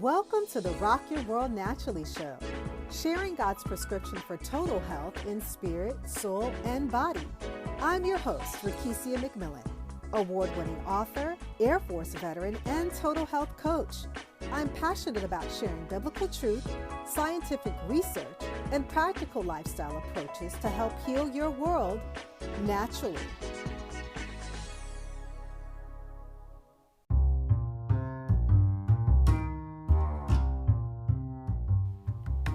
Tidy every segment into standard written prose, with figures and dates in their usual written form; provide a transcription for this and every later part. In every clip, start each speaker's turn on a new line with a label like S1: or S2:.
S1: Welcome to the Rock Your World Naturally show, sharing God's prescription for total health in spirit, soul, and body. I'm your host, Rakesia McMillan, award-winning author, Air Force veteran, and total health coach. I'm passionate about sharing biblical truth, scientific research, and practical lifestyle approaches to help heal your world naturally.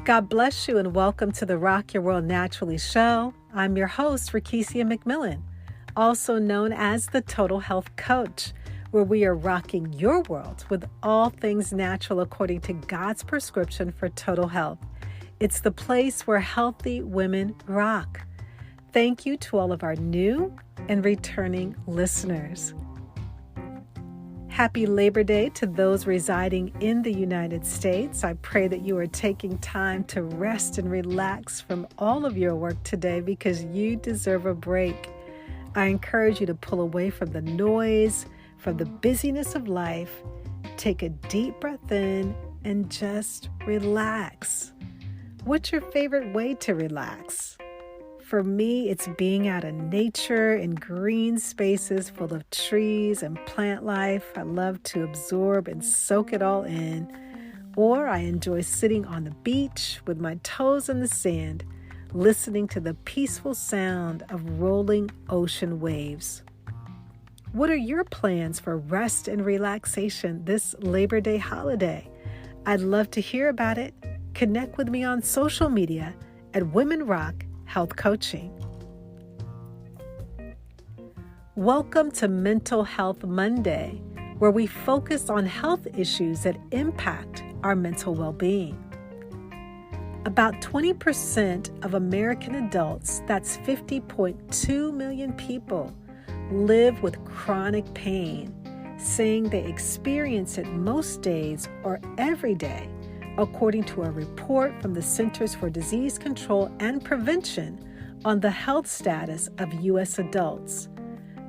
S1: God bless you and welcome to the Rock Your World Naturally show. I'm your host, Rakesia McMillan, also known as the Total Health Coach, where we are rocking your world with all things natural according to God's prescription for total health. It's the place where healthy women rock. Thank you to all of our new and returning listeners. Happy Labor Day to those residing in the United States. I pray that you are taking time to rest and relax from all of your work today because you deserve a break. I encourage you to pull away from the noise, from the busyness of life. Take a deep breath in and just relax. What's your favorite way to relax? For me, it's being out in nature, in green spaces full of trees and plant life. I love to absorb and soak it all in. Or I enjoy sitting on the beach with my toes in the sand, listening to the peaceful sound of rolling ocean waves. What are your plans for rest and relaxation this Labor Day holiday? I'd love to hear about it. Connect with me on social media at Women Rock Health Coaching. Welcome to Mental Health Monday, where we focus on health issues that impact our mental well-being. About 20% of American adults, that's 50.2 million people, live with chronic pain, saying they experience it most days or every day, according to a report from the Centers for Disease Control and Prevention on the health status of U.S. adults.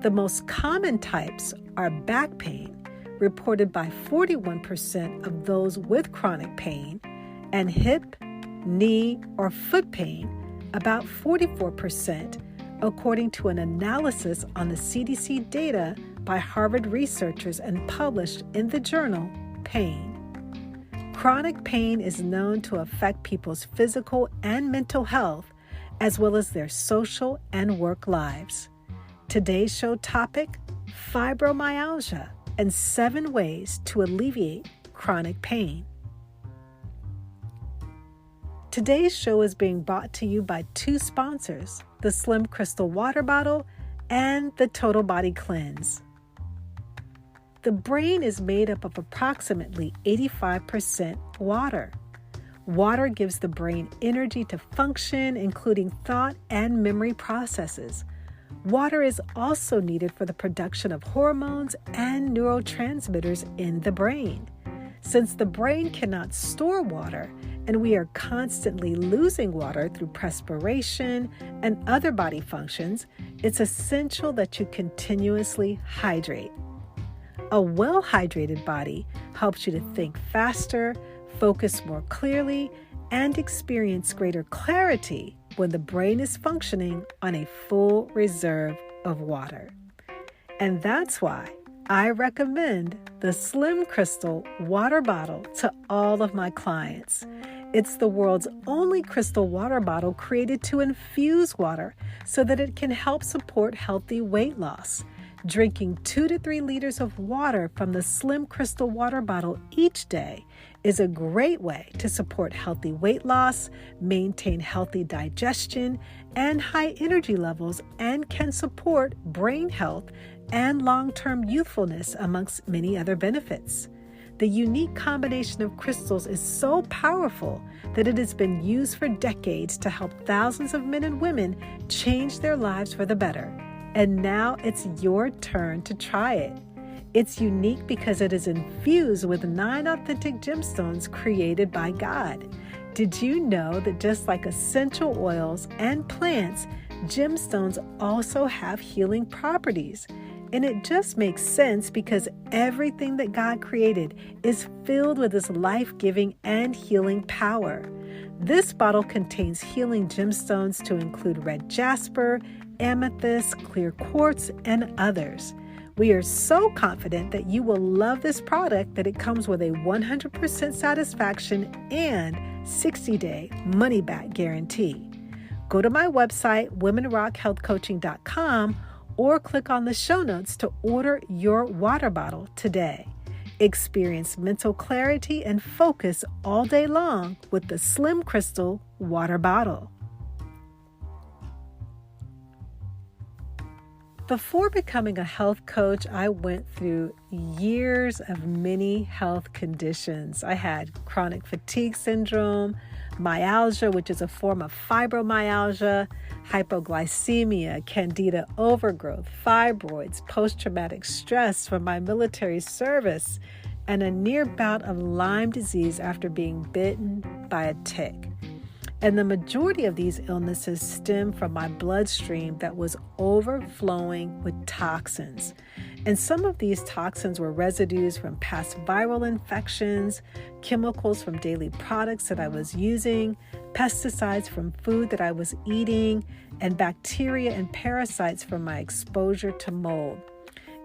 S1: The most common types are back pain, reported by 41% of those with chronic pain, and hip, knee, or foot pain, about 44%, according to an analysis on the CDC data by Harvard researchers and published in the journal Pain. Chronic pain is known to affect people's physical and mental health, as well as their social and work lives. Today's show topic, fibromyalgia and 7 ways to alleviate chronic pain. Today's show is being brought to you by 2 sponsors, the Slim Crystal Water Bottle and the Total Body Cleanse. The brain is made up of approximately 85% water. Water gives the brain energy to function, including thought and memory processes. Water is also needed for the production of hormones and neurotransmitters in the brain. Since the brain cannot store water, and we are constantly losing water through perspiration and other body functions, it's essential that you continuously hydrate. A well-hydrated body helps you to think faster, focus more clearly, and experience greater clarity when the brain is functioning on a full reserve of water. And that's why I recommend the Slim Crystal Water Bottle to all of my clients. It's the world's only crystal water bottle created to infuse water so that it can help support healthy weight loss. Drinking 2 to 3 liters of water from the Slim Crystal Water Bottle each day is a great way to support healthy weight loss, maintain healthy digestion, and high energy levels, and can support brain health and long-term youthfulness, amongst many other benefits. The unique combination of crystals is so powerful that it has been used for decades to help thousands of men and women change their lives for the better. And now it's your turn to try it. It's unique because it is infused with 9 authentic gemstones created by God. Did you know that just like essential oils and plants, gemstones also have healing properties? And it just makes sense because everything that God created is filled with His life-giving and healing power. This bottle contains healing gemstones to include red jasper, amethyst, clear quartz, and others. We are so confident that you will love this product that it comes with a 100% satisfaction and 60-day money-back guarantee. Go to my website, womenrockhealthcoaching.com, or click on the show notes to order your water bottle today. Experience mental clarity and focus all day long with the Slim Crystal water bottle. Before becoming a health coach, I went through years of many health conditions. I had chronic fatigue syndrome, myalgia, which is a form of fibromyalgia, hypoglycemia, candida overgrowth, fibroids, post-traumatic stress from my military service, and a near bout of Lyme disease after being bitten by a tick. And the majority of these illnesses stem from my bloodstream that was overflowing with toxins. And some of these toxins were residues from past viral infections, chemicals from daily products that I was using, pesticides from food that I was eating, and bacteria and parasites from my exposure to mold.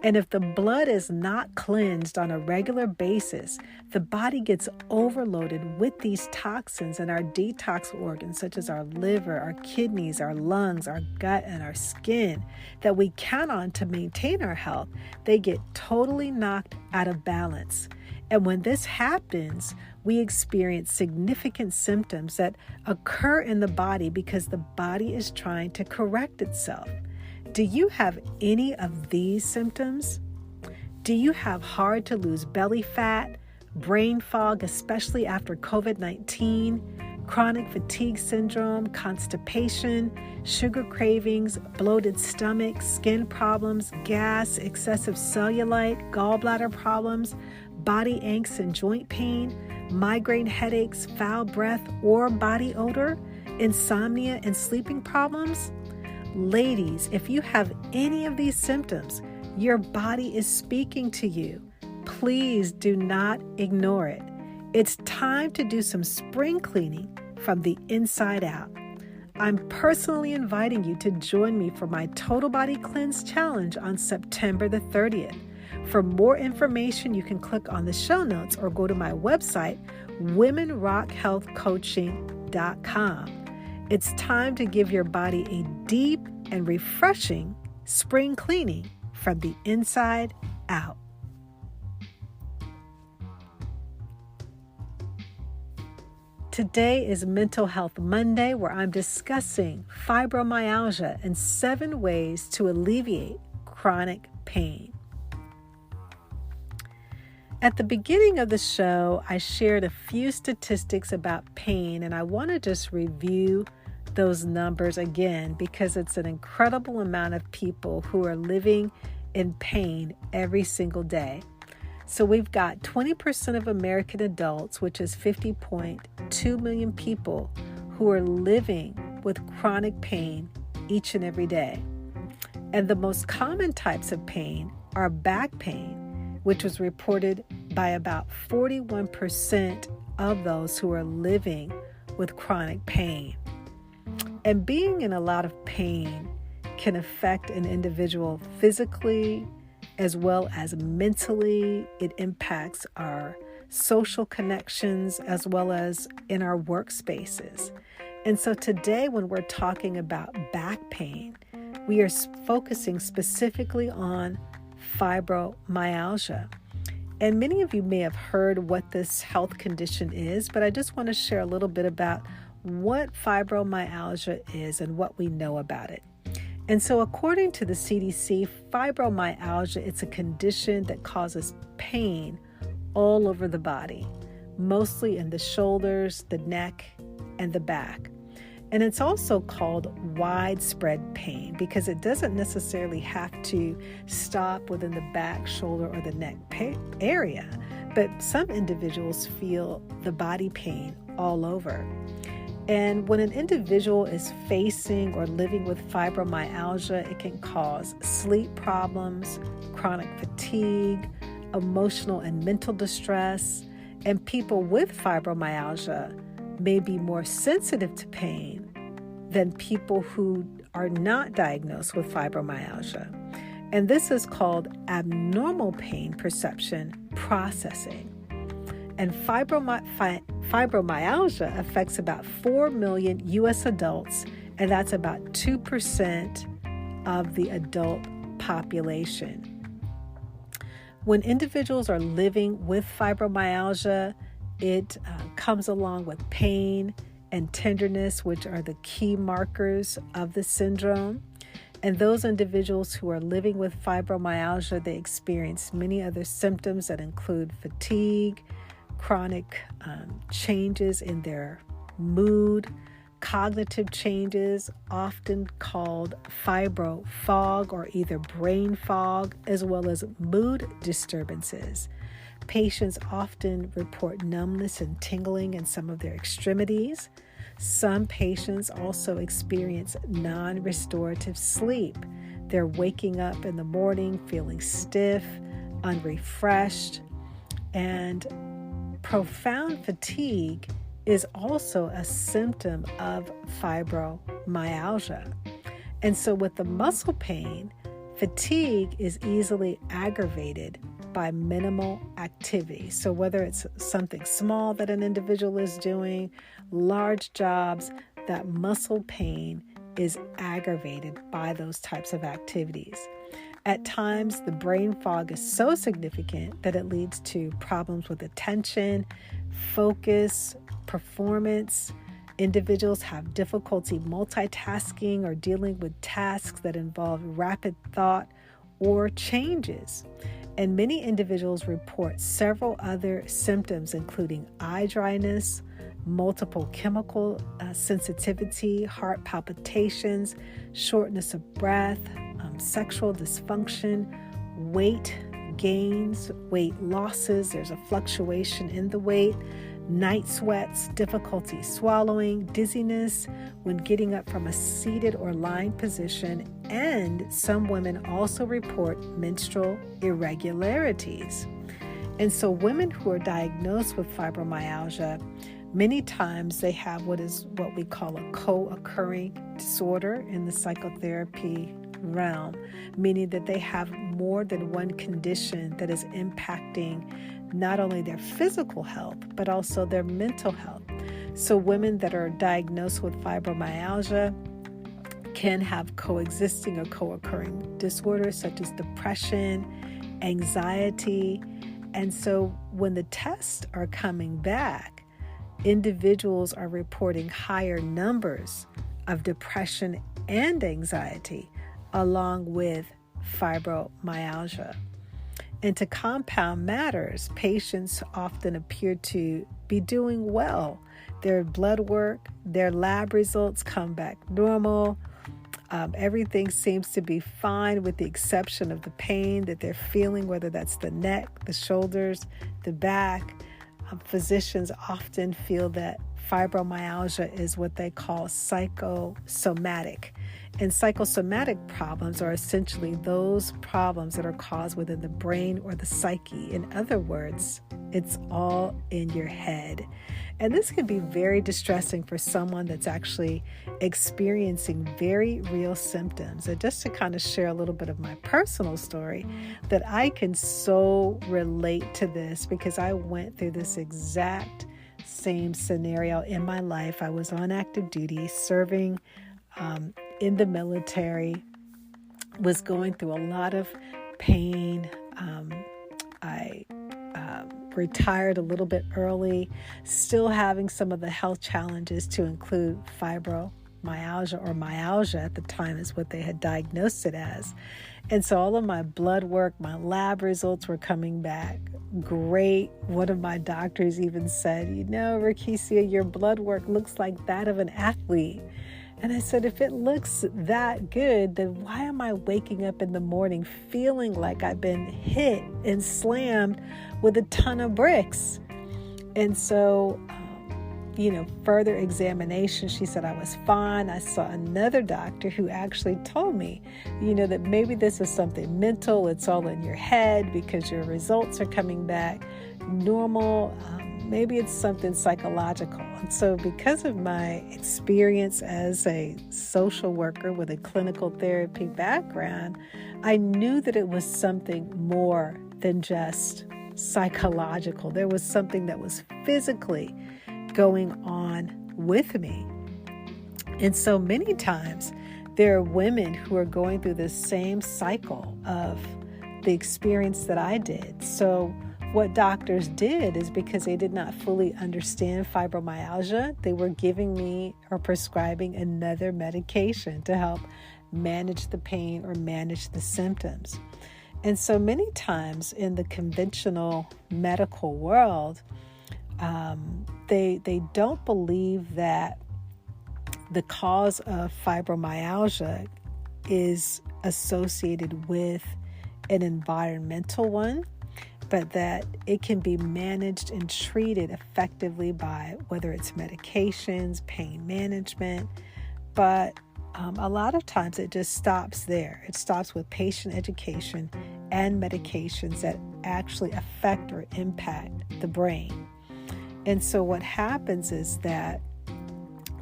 S1: And if the blood is not cleansed on a regular basis, the body gets overloaded with these toxins, and our detox organs, such as our liver, our kidneys, our lungs, our gut, and our skin, that we count on to maintain our health, they get totally knocked out of balance. And when this happens, we experience significant symptoms that occur in the body because the body is trying to correct itself. Do you have any of these symptoms? Do you have hard to lose belly fat, brain fog, especially after COVID-19, chronic fatigue syndrome, constipation, sugar cravings, bloated stomach, skin problems, gas, excessive cellulite, gallbladder problems, body aches and joint pain, migraine headaches, foul breath or body odor, insomnia and sleeping problems? Ladies, if you have any of these symptoms, your body is speaking to you. Please do not ignore it. It's time to do some spring cleaning from the inside out. I'm personally inviting you to join me for my Total Body Cleanse Challenge on September the 30th. For more information, you can click on the show notes or go to my website, womenrockhealthcoaching.com. It's time to give your body a deep and refreshing spring cleaning from the inside out. Today is Mental Health Monday, where I'm discussing fibromyalgia and 7 ways to alleviate chronic pain. At the beginning of the show, I shared a few statistics about pain, and I want to just review those numbers again because it's an incredible amount of people who are living in pain every single day. So we've got 20% of American adults, which is 50.2 million people, who are living with chronic pain each and every day. And the most common types of pain are back pain, which was reported by about 41% of those who are living with chronic pain. And being in a lot of pain can affect an individual physically as well as mentally. It impacts our social connections as well as in our workspaces. And so today, when we're talking about back pain, we are focusing specifically on fibromyalgia. And many of you may have heard what this health condition is, but I just want to share a little bit about what fibromyalgia is and what we know about it. And so according to the CDC, fibromyalgia, it's a condition that causes pain all over the body, mostly in the shoulders, the neck, and the back. And it's also called widespread pain because it doesn't necessarily have to stop within the back, shoulder, or the neck area, but some individuals feel the body pain all over. And when an individual is facing or living with fibromyalgia, it can cause sleep problems, chronic fatigue, emotional and mental distress. And people with fibromyalgia may be more sensitive to pain than people who are not diagnosed with fibromyalgia. And this is called abnormal pain perception processing. And fibromyalgia affects about 4 million U.S. adults, and that's about 2% of the adult population. When individuals are living with fibromyalgia, it comes along with pain and tenderness, which are the key markers of the syndrome. And those individuals who are living with fibromyalgia, they experience many other symptoms that include fatigue, chronic changes in their mood, cognitive changes, often called fibro fog or either brain fog, as well as mood disturbances. Patients often report numbness and tingling in some of their extremities. Some patients also experience non-restorative sleep. They're waking up in the morning feeling stiff, unrefreshed, and profound fatigue is also a symptom of fibromyalgia. And so with the muscle pain, fatigue is easily aggravated by minimal activity. So whether it's something small that an individual is doing, large jobs, that muscle pain is aggravated by those types of activities. At times, the brain fog is so significant that it leads to problems with attention, focus, performance. Individuals have difficulty multitasking or dealing with tasks that involve rapid thought or changes. And many individuals report several other symptoms, including eye dryness, multiple chemical sensitivity, heart palpitations, shortness of breath, sexual dysfunction, weight gains, weight losses. There's a fluctuation in the weight, night sweats, difficulty swallowing, dizziness when getting up from a seated or lying position, and some women also report menstrual irregularities. And so women who are diagnosed with fibromyalgia, many times they have what we call a co-occurring disorder in the psychotherapy realm, meaning that they have more than one condition that is impacting not only their physical health, but also their mental health. So women that are diagnosed with fibromyalgia can have coexisting or co-occurring disorders such as depression, anxiety. And so when the tests are coming back, individuals are reporting higher numbers of depression and anxiety along with fibromyalgia. And to compound matters, patients often appear to be doing well. Their blood work, their lab results come back normal. Everything seems to be fine with the exception of the pain that they're feeling, whether that's the neck, the shoulders, the back. Physicians often feel that fibromyalgia is what they call psychosomatic. And psychosomatic problems are essentially those problems that are caused within the brain or the psyche. In other words, it's all in your head. And this can be very distressing for someone that's actually experiencing very real symptoms. And just to kind of share a little bit of my personal story, that I can so relate to this because I went through this exact same scenario in my life. I was on active duty serving in the military, was going through a lot of pain. I retired a little bit early, still having some of the health challenges to include fibromyalgia or myalgia at the time is what they had diagnosed it as. And so all of my blood work, my lab results were coming back great. One of my doctors even said, Rakesia, your blood work looks like that of an athlete. And I said, if it looks that good, then why am I waking up in the morning feeling like I've been hit and slammed with a ton of bricks? And so further examination, she said I was fine. I saw another doctor who actually told me, that maybe this is something mental. It's all in your head because your results are coming back normal. Maybe it's something psychological. And so because of my experience as a social worker with a clinical therapy background, I knew that it was something more than just psychological. There was something that was physically going on with me. And so many times there are women who are going through the same cycle of the experience that I did. So what doctors did is, because they did not fully understand fibromyalgia, they were giving me or prescribing another medication to help manage the pain or manage the symptoms. And so many times in the conventional medical world, they don't believe that the cause of fibromyalgia is associated with an environmental one, but that it can be managed and treated effectively by whether it's medications, pain management. But a lot of times it just stops there. It stops with patient education and medications that actually affect or impact the brain. And so what happens is that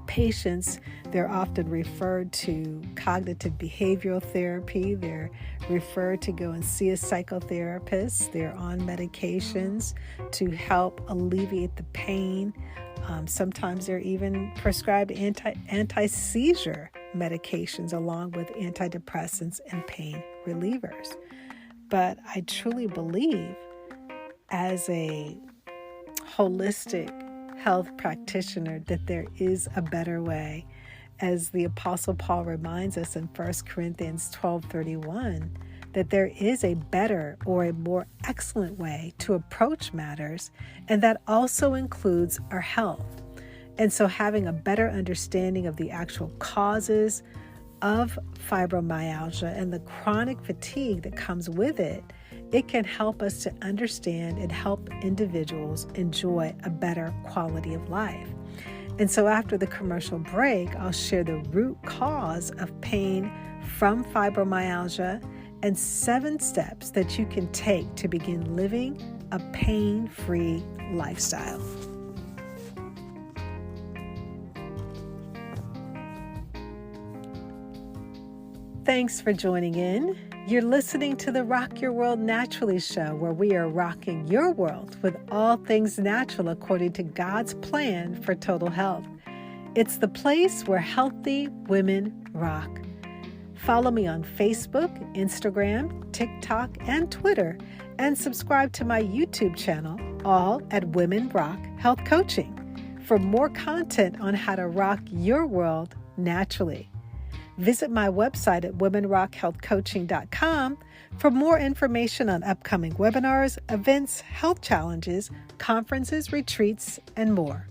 S1: patients, they're often referred to cognitive behavioral therapy. They're referred to go and see a psychotherapist. They're on medications to help alleviate the pain. Sometimes they're even prescribed anti-seizure medications along with antidepressants and pain relievers. But I truly believe, as a holistic health practitioner, that there is a better way. As the Apostle Paul reminds us in 1 Corinthians 12:31, that there is a better or a more excellent way to approach matters, and that also includes our health. And so having a better understanding of the actual causes of fibromyalgia and the chronic fatigue that comes with it, it can help us to understand and help individuals enjoy a better quality of life. And so after the commercial break, I'll share the root cause of pain from fibromyalgia and 7 steps that you can take to begin living a pain-free lifestyle. Thanks for joining in. You're listening to the Rock Your World Naturally show, where we are rocking your world with all things natural according to God's plan for total health. It's the place where healthy women rock. Follow me on Facebook, Instagram, TikTok, and Twitter, and subscribe to my YouTube channel, all at Women Rock Health Coaching, for more content on how to rock your world naturally. Visit my website at womenrockhealthcoaching.com for more information on upcoming webinars, events, health challenges, conferences, retreats, and more.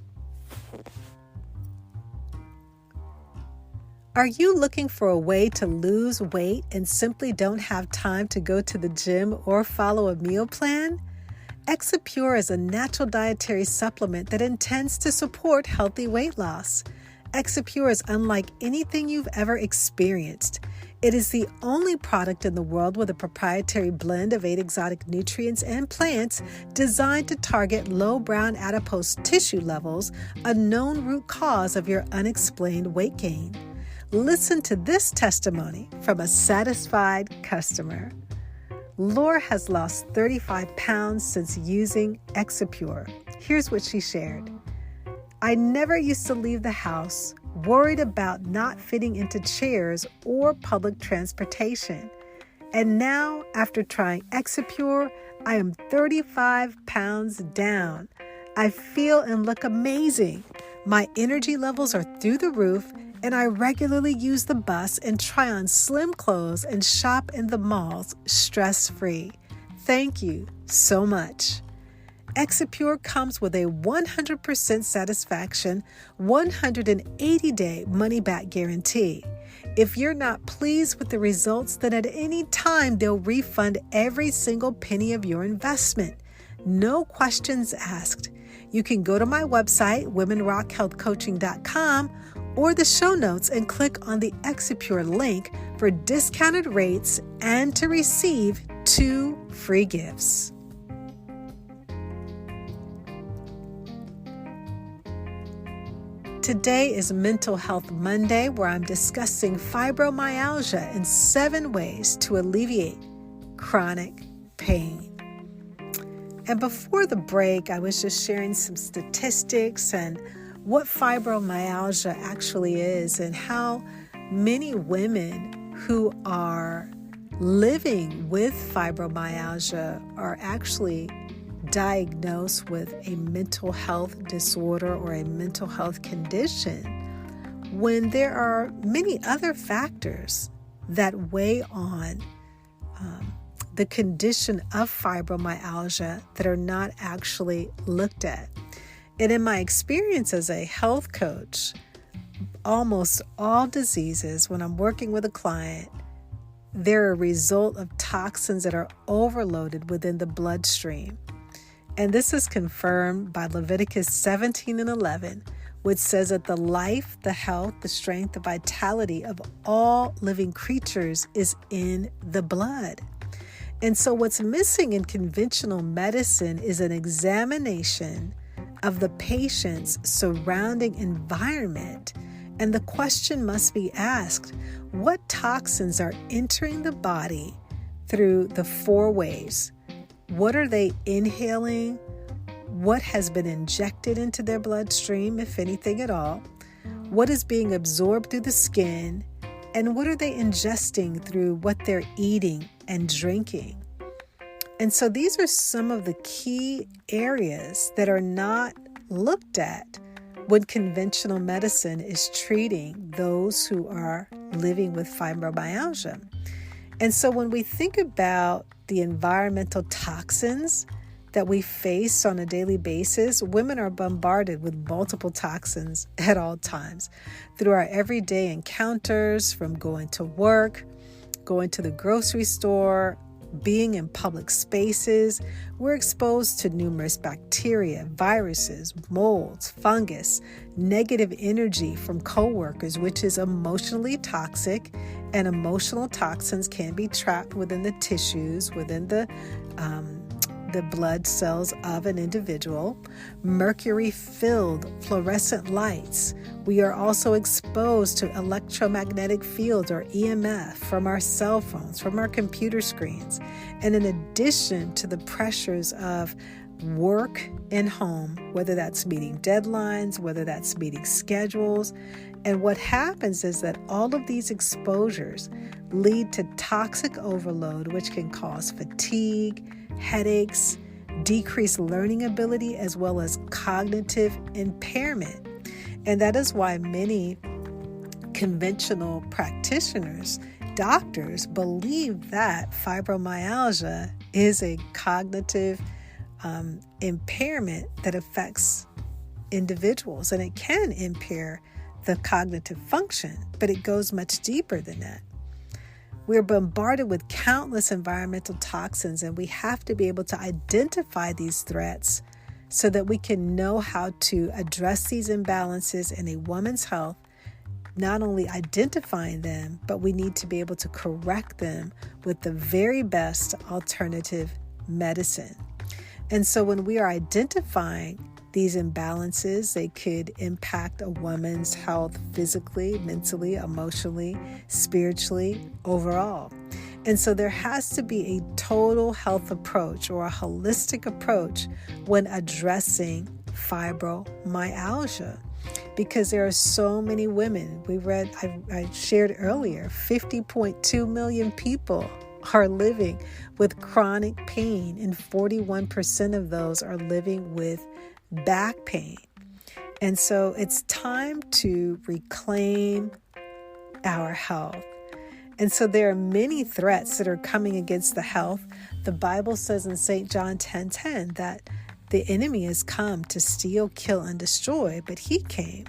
S1: Are you looking for a way to lose weight and simply don't have time to go to the gym or follow a meal plan? Exipure is a natural dietary supplement that intends to support healthy weight loss. Exipure is unlike anything you've ever experienced. It is the only product in the world with a proprietary blend of 8 exotic nutrients and plants designed to target low brown adipose tissue levels, a known root cause of your unexplained weight gain. Listen to this testimony from a satisfied customer. Laura has lost 35 pounds since using Exipure. Here's what she shared. I never used to leave the house, worried about not fitting into chairs or public transportation. And now, after trying Exipure, I am 35 pounds down. I feel and look amazing. My energy levels are through the roof, and I regularly use the bus and try on slim clothes and shop in the malls stress-free. Thank you so much. Exipure comes with a 100% satisfaction, 180-day money-back guarantee. If you're not pleased with the results, then at any time they'll refund every single penny of your investment. No questions asked. You can go to my website, womenrockhealthcoaching.com, or the show notes and click on the Exipure link for discounted rates and to receive 2 free gifts. Today is Mental Health Monday, where I'm discussing fibromyalgia and 7 ways to alleviate chronic pain. And before the break, I was just sharing some statistics and what fibromyalgia actually is and how many women who are living with fibromyalgia are actually diagnosed with a mental health disorder or a mental health condition when there are many other factors that weigh on the condition of fibromyalgia that are not actually looked at. And in my experience as a health coach, almost all diseases, when I'm working with a client, they're a result of toxins that are overloaded within the bloodstream. And this is confirmed by Leviticus 17 and 11, which says that the life, the health, the strength, the vitality of all living creatures is in the blood. And so what's missing in conventional medicine is an examination of the patient's surrounding environment. And the question must be asked, what toxins are entering the body through the 4 ways? What are they inhaling? What has been injected into their bloodstream, if anything at all? What is being absorbed through the skin? And what are they ingesting through what they're eating and drinking? And so these are some of the key areas that are not looked at when conventional medicine is treating those who are living with fibromyalgia. And so when we think about the environmental toxins that we face on a daily basis, women are bombarded with multiple toxins at all times through our everyday encounters, from going to work, going to the grocery store, being in public spaces. We're exposed to numerous bacteria, viruses, molds, fungus, negative energy from coworkers, which is emotionally toxic, and emotional toxins can be trapped within the tissues, within the blood cells of an individual. Mercury-filled fluorescent lights. We are also exposed to electromagnetic fields, or EMF, from our cell phones, from our computer screens. And in addition to the pressures of work and home, whether that's meeting deadlines, whether that's meeting schedules. And what happens is that all of these exposures lead to toxic overload, which can cause fatigue, headaches, decreased learning ability, as well as cognitive impairment. And that is why many conventional practitioners, doctors, believe that fibromyalgia is a cognitive impairment that affects individuals, and it can impair the cognitive function, but it goes much deeper than that. We're bombarded with countless environmental toxins, and we have to be able to identify these threats so that we can know how to address these imbalances in a woman's health, not only identifying them, but we need to be able to correct them with the very best alternative medicine. And so when we are identifying these imbalances, they could impact a woman's health physically, mentally, emotionally, spiritually, overall. And so there has to be a total health approach or a holistic approach when addressing fibromyalgia, because there are so many women. I shared earlier, 50.2 million people are living with chronic pain, and 41% of those are living with back pain. And so it's time to reclaim our health. And so there are many threats that are coming against the health. The Bible says in St. John 10:10 that the enemy has come to steal, kill, and destroy, but he came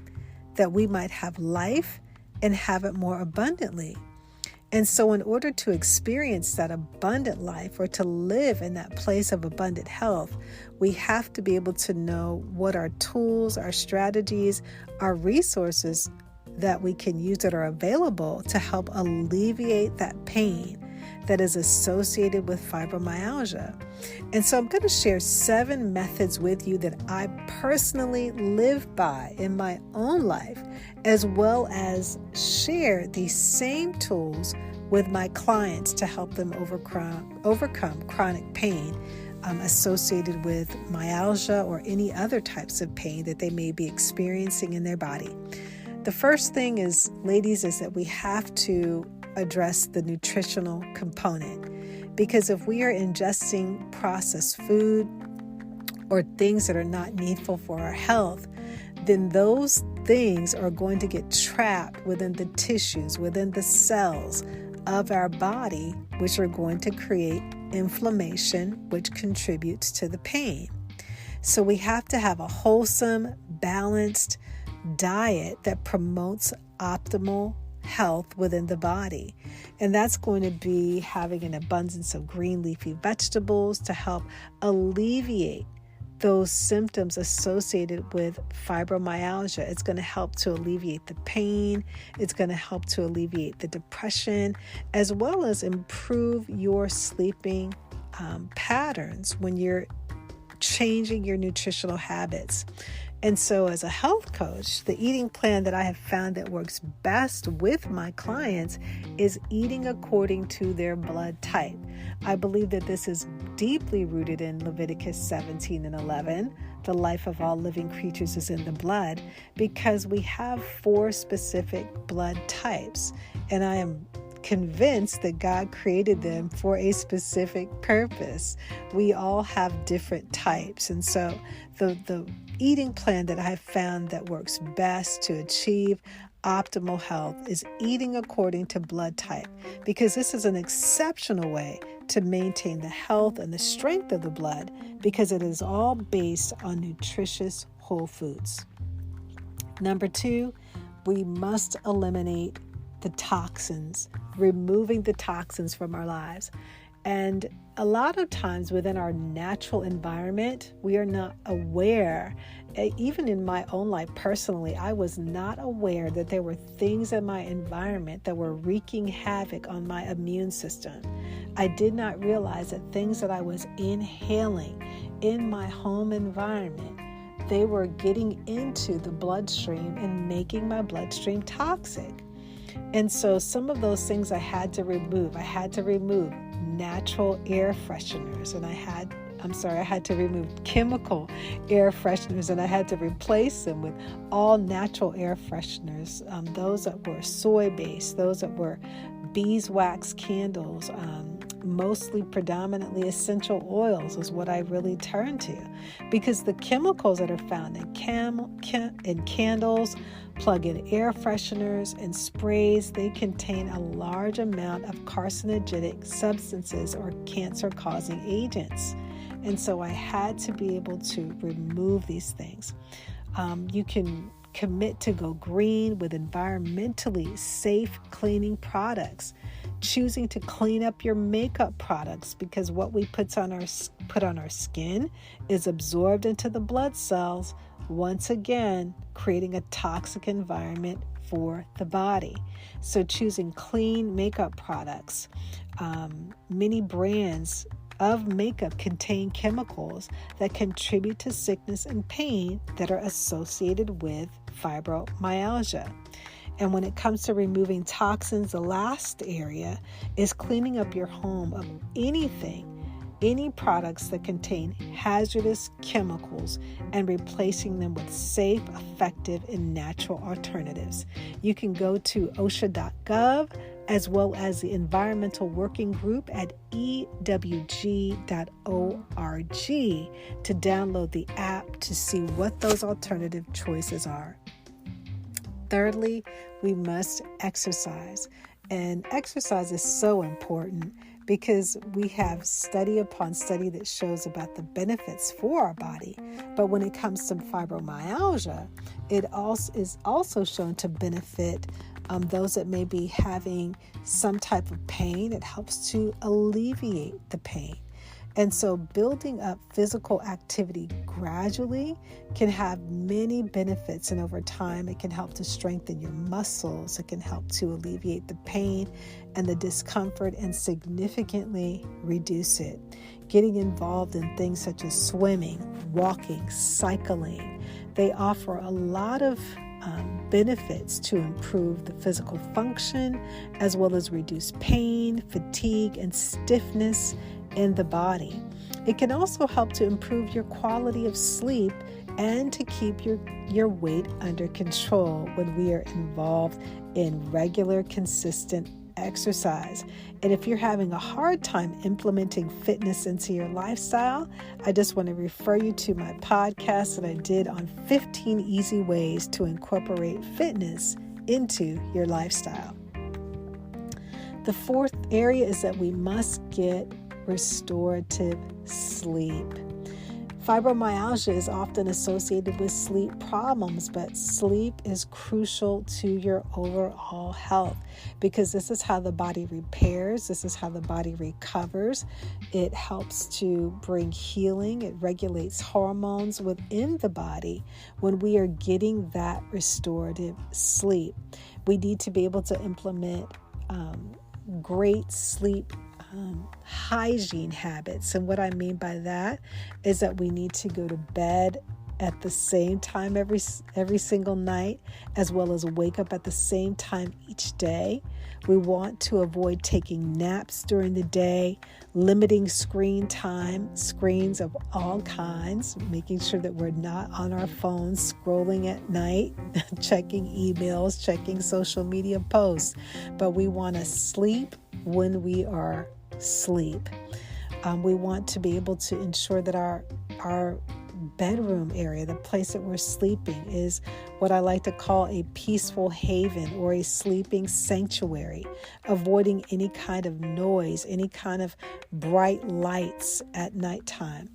S1: that we might have life and have it more abundantly. And so in order to experience that abundant life or to live in that place of abundant health, we have to be able to know what our tools, our strategies, our resources that we can use that are available to help alleviate that pain that is associated with fibromyalgia. And so I'm going to share 7 methods with you that I personally live by in my own life, as well as share these same tools with my clients to help them overcome chronic pain associated with myalgia or any other types of pain that they may be experiencing in their body. The first thing is, ladies, is that we have to address the nutritional component, because if we are ingesting processed food or things that are not needful for our health, then those things are going to get trapped within the tissues, within the cells of our body, which are going to create inflammation, which contributes to the pain. So we have to have a wholesome, balanced diet that promotes optimal health within the body. And that's going to be having an abundance of green leafy vegetables to help alleviate those symptoms associated with fibromyalgia. It's going to help to alleviate the pain. It's going to help to alleviate the depression, as well as improve your sleeping patterns when you're changing your nutritional habits. And so as a health coach, the eating plan that I have found that works best with my clients is eating according to their blood type. I believe that this is deeply rooted in Leviticus 17 and 11. The life of all living creatures is in the blood, because we have 4 specific blood types. And I am convinced that God created them for a specific purpose. We all have different types. And so the eating plan that I have found that works best to achieve optimal health is eating according to blood type, because this is an exceptional way to maintain the health and the strength of the blood, because it is all based on nutritious whole foods. Number 2, we must eliminate the toxins, removing the toxins from our lives. And a lot of times within our natural environment, we are not aware. Even in my own life personally, I was not aware that there were things in my environment that were wreaking havoc on my immune system. I did not realize that things that I was inhaling in my home environment, they were getting into the bloodstream and making my bloodstream toxic. And so some of those things I had to remove. I had to remove natural air fresheners, and I had to remove chemical air fresheners, and I had to replace them with all natural air fresheners, those that were soy-based, those that were beeswax candles, mostly predominantly essential oils is what I really turned to, because the chemicals that are found in candles, plug-in air fresheners, and sprays, they contain a large amount of carcinogenic substances or cancer-causing agents. And so I had to be able to remove these things. You can commit to go green with environmentally safe cleaning products, choosing to clean up your makeup products, because what we put on our skin is absorbed into the blood cells, once again creating a toxic environment for the body. So choosing clean makeup products. Many brands of makeup contain chemicals that contribute to sickness and pain that are associated with fibromyalgia. And when it comes to removing toxins, the last area is cleaning up your home of any products that contain hazardous chemicals, and replacing them with safe, effective, and natural alternatives. You can go to OSHA.gov as well as the Environmental Working Group at ewg.org to download the app to see what those alternative choices are. Thirdly, we must exercise. And exercise is so important because we have study upon study that shows about the benefits for our body. But when it comes to fibromyalgia, it also is also shown to benefit those that may be having some type of pain. It helps to alleviate the pain. And so building up physical activity gradually can have many benefits. And over time, it can help to strengthen your muscles. It can help to alleviate the pain and the discomfort and significantly reduce it. Getting involved in things such as swimming, walking, cycling, they offer a lot of benefits to improve the physical function, as well as reduce pain, fatigue, and stiffness in the body. It can also help to improve your quality of sleep and to keep your weight under control when we are involved in regular, consistent exercise. And if you're having a hard time implementing fitness into your lifestyle, I just want to refer you to my podcast that I did on 15 easy ways to incorporate fitness into your lifestyle. The fourth area is that we must get restorative sleep. Fibromyalgia is often associated with sleep problems, but sleep is crucial to your overall health because this is how the body repairs. This is how the body recovers. It helps to bring healing. It regulates hormones within the body when we are getting that restorative sleep. We need to be able to implement great sleep hygiene habits. And what I mean by that is that we need to go to bed at the same time every single night, as well as wake up at the same time each day. We want to avoid taking naps during the day, limiting screen time, screens of all kinds, making sure that we're not on our phones scrolling at night, checking emails, checking social media posts. But we want to sleep when we are asleep. We want to be able to ensure that our bedroom area, the place that we're sleeping, is what I like to call a peaceful haven or a sleeping sanctuary, avoiding any kind of noise, any kind of bright lights at nighttime.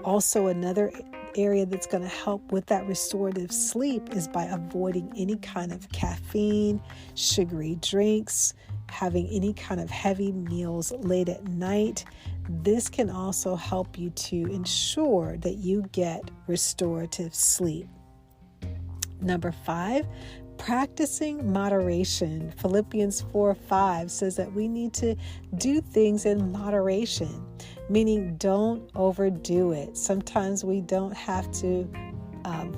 S1: Also, another area that's going to help with that restorative sleep is by avoiding any kind of caffeine, sugary drinks, having any kind of heavy meals late at night. This can also help you to ensure that you get restorative sleep. Number 5, practicing moderation. Philippians 4:5 says that we need to do things in moderation, meaning don't overdo it. Sometimes we don't have to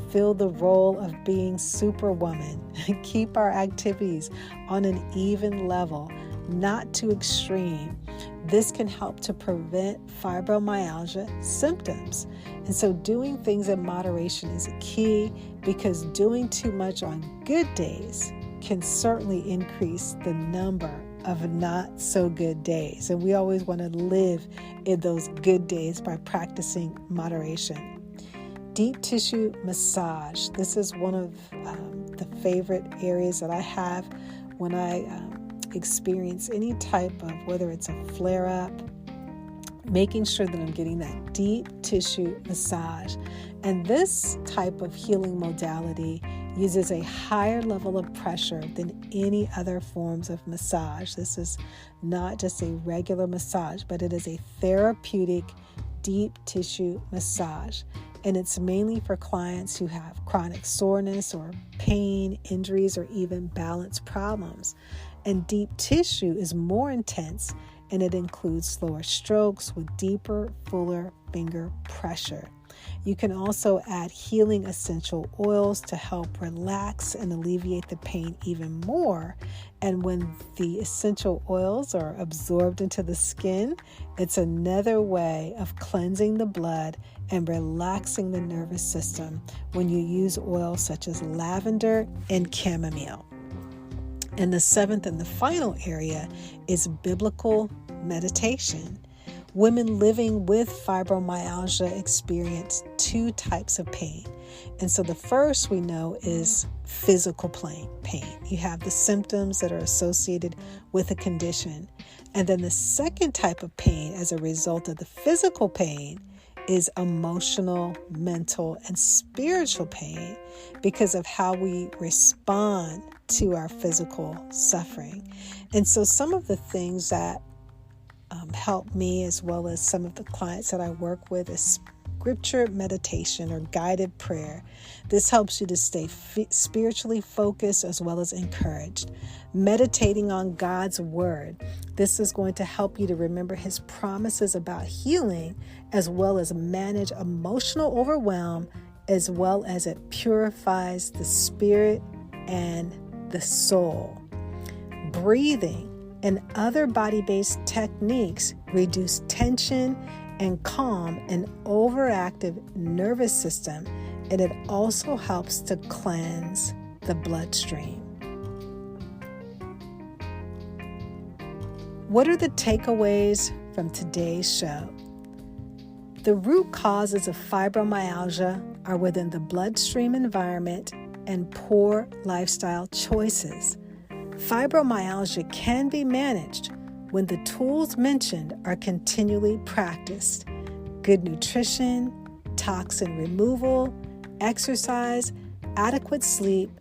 S1: fill the role of being superwoman. Keep our activities on an even level, not too extreme. This can help to prevent fibromyalgia symptoms. And so doing things in moderation is a key, because doing too much on good days can certainly increase the number of not so good days. And we always want to live in those good days by practicing moderation. Deep tissue massage. This is one of the favorite areas that I have when I experience any type of, whether it's a flare-up, making sure that I'm getting that deep tissue massage. And this type of healing modality uses a higher level of pressure than any other forms of massage. This is not just a regular massage, but it is a therapeutic deep tissue massage. And it's mainly for clients who have chronic soreness or pain, injuries, or even balance problems. And deep tissue is more intense, and it includes slower strokes with deeper, fuller finger pressure. You can also add healing essential oils to help relax and alleviate the pain even more. And when the essential oils are absorbed into the skin, it's another way of cleansing the blood and relaxing the nervous system when you use oils such as lavender and chamomile. And the seventh and the final area is biblical meditation. Women living with fibromyalgia experience two types of pain. And so the first we know is physical pain. You have the symptoms that are associated with a condition. And then the second type of pain as a result of the physical pain is emotional, mental, and spiritual pain because of how we respond to our physical suffering. And so some of the things that help me, as well as some of the clients that I work with, is scripture meditation or guided prayer. This helps you to stay spiritually focused as well as encouraged. Meditating on God's word. This is going to help you to remember his promises about healing, as well as manage emotional overwhelm, as well as it purifies the spirit and the soul. Breathing and other body-based techniques reduce tension and calm an overactive nervous system, and it also helps to cleanse the bloodstream. What are the takeaways from today's show? The root causes of fibromyalgia are within the bloodstream environment and poor lifestyle choices. Fibromyalgia can be managed when the tools mentioned are continually practiced. Good nutrition, toxin removal, exercise, adequate sleep,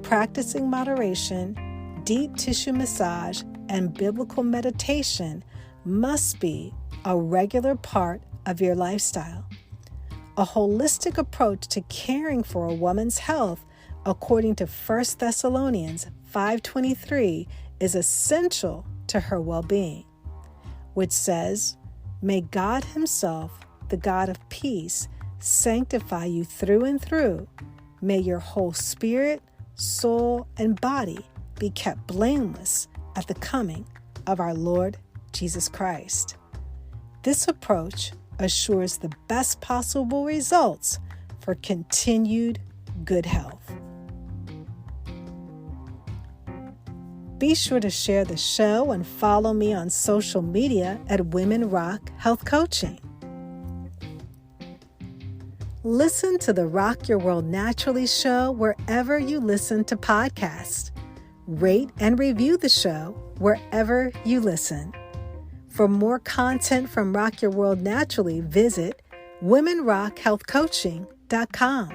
S1: practicing moderation, deep tissue massage, and biblical meditation must be a regular part of your lifestyle. A holistic approach to caring for a woman's health, according to 1 Thessalonians 5:23, is essential to her well-being, which says, "May God himself, the God of peace, sanctify you through and through. May your whole spirit, soul, and body be kept blameless at the coming of our Lord Jesus Christ." This approach assures the best possible results for continued good health. Be sure to share the show and follow me on social media at Women Rock Health Coaching. Listen to the Rock Your World Naturally show wherever you listen to podcasts. Rate and review the show wherever you listen. For more content from Rock Your World Naturally, visit womenrockhealthcoaching.com.